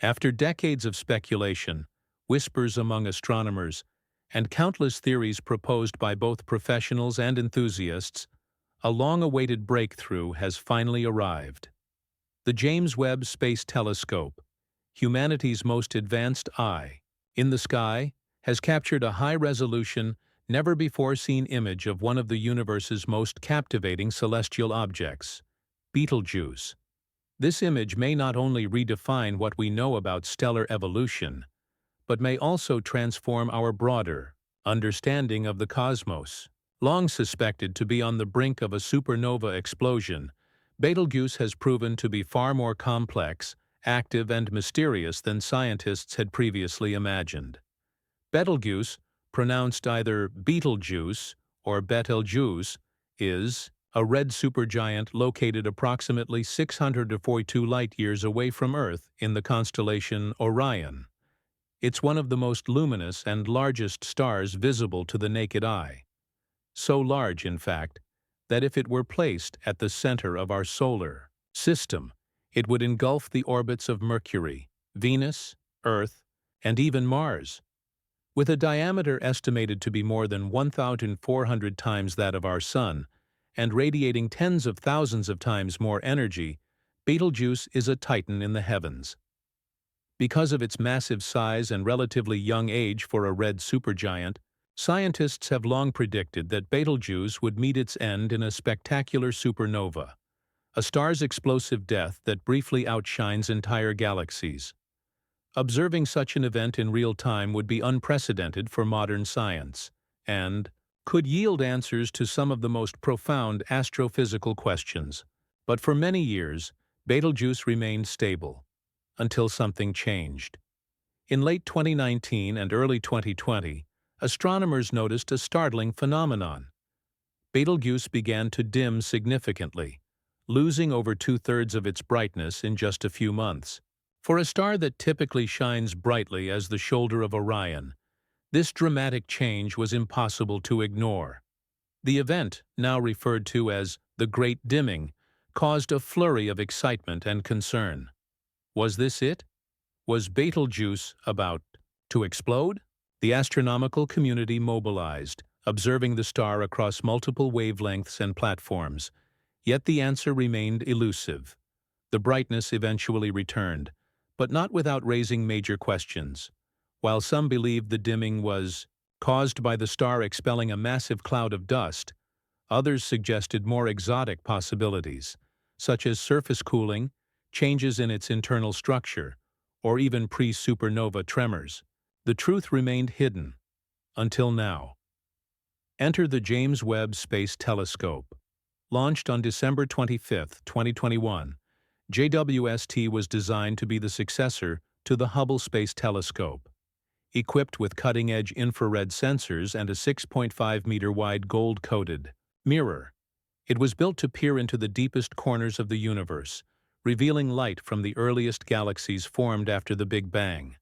After decades of speculation, whispers among astronomers, and countless theories proposed by both professionals and enthusiasts, a long-awaited breakthrough has finally arrived. The James Webb Space Telescope, humanity's most advanced eye in the sky, has captured a high-resolution, never-before-seen image of one of the universe's most captivating celestial objects, Betelgeuse. This image may not only redefine what we know about stellar evolution, but may also transform our broader understanding of the cosmos. Long suspected to be on the brink of a supernova explosion, Betelgeuse has proven to be far more complex, active, and mysterious than scientists had previously imagined. Betelgeuse, pronounced either Betelgeuse or Betelgeuse, is a red supergiant located approximately 642 light-years away from Earth in the constellation Orion. It's one of the most luminous and largest stars visible to the naked eye. So large, in fact, that if it were placed at the center of our solar system, it would engulf the orbits of Mercury, Venus, Earth, and even Mars. With a diameter estimated to be more than 1,400 times that of our Sun, and radiating tens of thousands of times more energy, Betelgeuse is a titan in the heavens. Because of its massive size and relatively young age for a red supergiant, scientists have long predicted that Betelgeuse would meet its end in a spectacular supernova, a star's explosive death that briefly outshines entire galaxies. Observing such an event in real time would be unprecedented for modern science, and could yield answers to some of the most profound astrophysical questions. But for many years, Betelgeuse remained stable, until something changed. In late 2019 and early 2020, astronomers noticed a startling phenomenon. Betelgeuse began to dim significantly, losing over two-thirds of its brightness in just a few months. For a star that typically shines brightly as the shoulder of Orion, this dramatic change was impossible to ignore. The event, now referred to as the Great Dimming, caused a flurry of excitement and concern. Was this it? Was Betelgeuse about to explode? The astronomical community mobilized, observing the star across multiple wavelengths and platforms. Yet the answer remained elusive. The brightness eventually returned, but not without raising major questions. While some believed the dimming was caused by the star expelling a massive cloud of dust, others suggested more exotic possibilities, such as surface cooling, changes in its internal structure, or even pre-supernova tremors. The truth remained hidden, until now. Enter the James Webb Space Telescope. Launched on December 25, 2021, JWST was designed to be the successor to the Hubble Space Telescope. Equipped with cutting-edge infrared sensors and a 6.5-meter-wide gold-coated mirror, it was built to peer into the deepest corners of the universe, revealing light from the earliest galaxies formed after the Big Bang.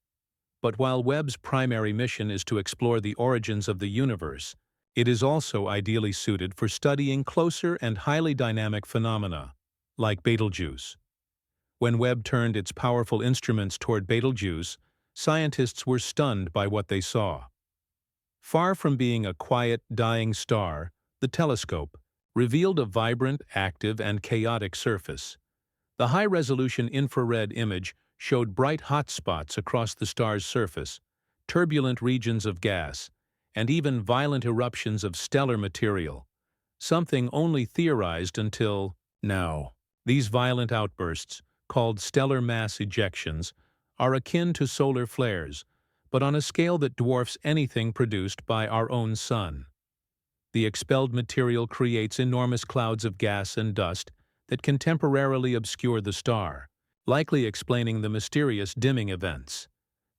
But while Webb's primary mission is to explore the origins of the universe, it is also ideally suited for studying closer and highly dynamic phenomena, like Betelgeuse. When Webb turned its powerful instruments toward Betelgeuse, scientists were stunned by what they saw. Far from being a quiet, dying star, the telescope revealed a vibrant, active, and chaotic surface. The high-resolution infrared image showed bright hotspots across the star's surface, turbulent regions of gas, and even violent eruptions of stellar material, something only theorized until now. These violent outbursts, called stellar mass ejections, are akin to solar flares, but on a scale that dwarfs anything produced by our own Sun. The expelled material creates enormous clouds of gas and dust that can temporarily obscure the star, likely explaining the mysterious dimming events.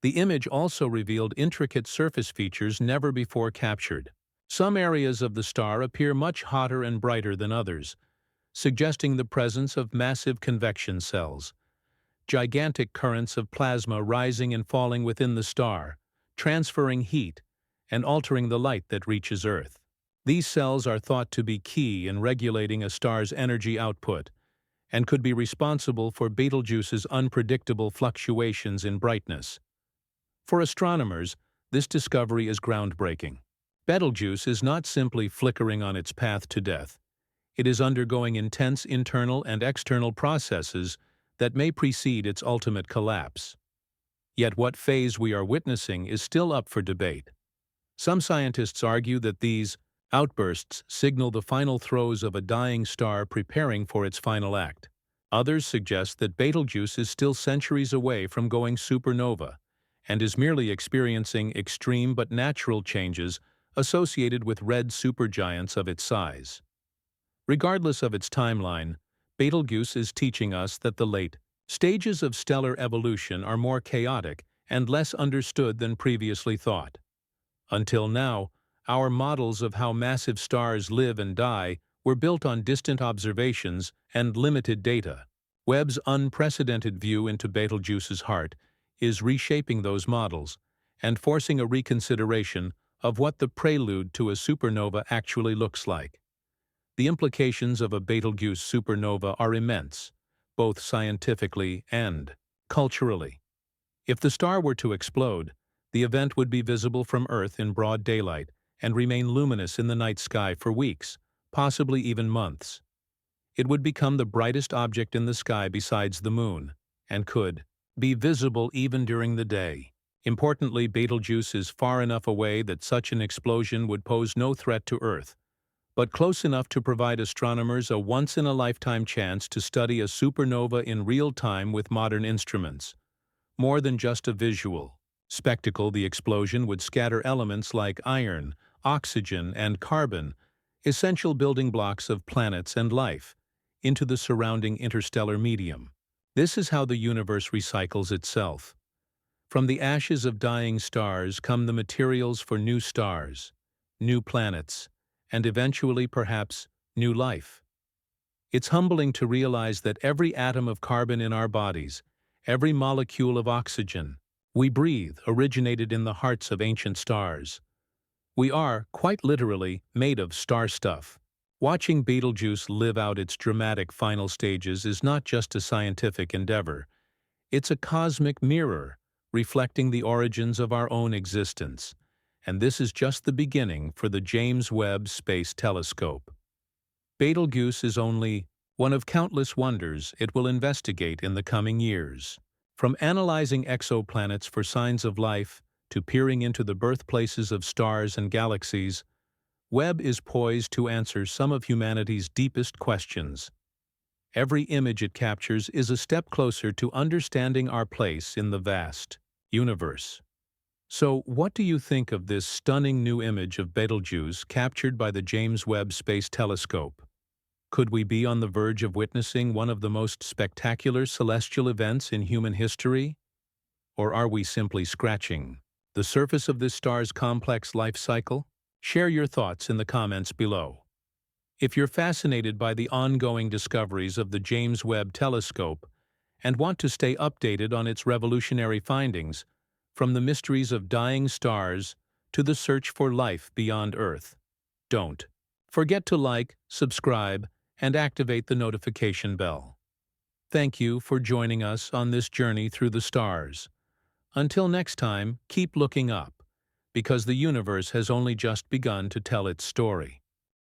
The image also revealed intricate surface features never before captured. Some areas of the star appear much hotter and brighter than others, suggesting the presence of massive convection cells, gigantic currents of plasma rising and falling within the star, transferring heat and altering the light that reaches Earth. These cells are thought to be key in regulating a star's energy output, and could be responsible for Betelgeuse's unpredictable fluctuations in brightness. For astronomers, this discovery is groundbreaking. Betelgeuse is not simply flickering on its path to death. It is undergoing intense internal and external processes that may precede its ultimate collapse. Yet what phase we are witnessing is still up for debate. Some scientists argue that these outbursts signal the final throes of a dying star preparing for its final act. Others suggest that Betelgeuse is still centuries away from going supernova and is merely experiencing extreme but natural changes associated with red supergiants of its size. Regardless of its timeline, Betelgeuse is teaching us that the late stages of stellar evolution are more chaotic and less understood than previously thought. Until now, our models of how massive stars live and die were built on distant observations and limited data. Webb's unprecedented view into Betelgeuse's heart is reshaping those models and forcing a reconsideration of what the prelude to a supernova actually looks like. The implications of a Betelgeuse supernova are immense, both scientifically and culturally. If the star were to explode, the event would be visible from Earth in broad daylight and remain luminous in the night sky for weeks, possibly even months. It would become the brightest object in the sky besides the moon, and could be visible even during the day. Importantly, Betelgeuse is far enough away that such an explosion would pose no threat to Earth, but close enough to provide astronomers a once-in-a-lifetime chance to study a supernova in real time with modern instruments. More than just a visual spectacle, the explosion would scatter elements like iron, oxygen, and carbon, essential building blocks of planets and life, into the surrounding interstellar medium. This is how the universe recycles itself. From the ashes of dying stars come the materials for new stars, new planets, and eventually, perhaps, new life. It's humbling to realize that every atom of carbon in our bodies, every molecule of oxygen we breathe originated in the hearts of ancient stars. We are, quite literally, made of star stuff. Watching Betelgeuse live out its dramatic final stages is not just a scientific endeavor. It's a cosmic mirror, reflecting the origins of our own existence. And this is just the beginning for the James Webb Space Telescope. Betelgeuse is only one of countless wonders it will investigate in the coming years. From analyzing exoplanets for signs of life to peering into the birthplaces of stars and galaxies, Webb is poised to answer some of humanity's deepest questions. Every image it captures is a step closer to understanding our place in the vast universe. So, what do you think of this stunning new image of Betelgeuse captured by the James Webb Space Telescope? Could we be on the verge of witnessing one of the most spectacular celestial events in human history? Or are we simply scratching the surface of this star's complex life cycle? Share your thoughts in the comments below. If you're fascinated by the ongoing discoveries of the James Webb Telescope and want to stay updated on its revolutionary findings, from the mysteries of dying stars to the search for life beyond Earth, don't forget to like, subscribe, and activate the notification bell. Thank you for joining us on this journey through the stars. Until next time, keep looking up, because the universe has only just begun to tell its story.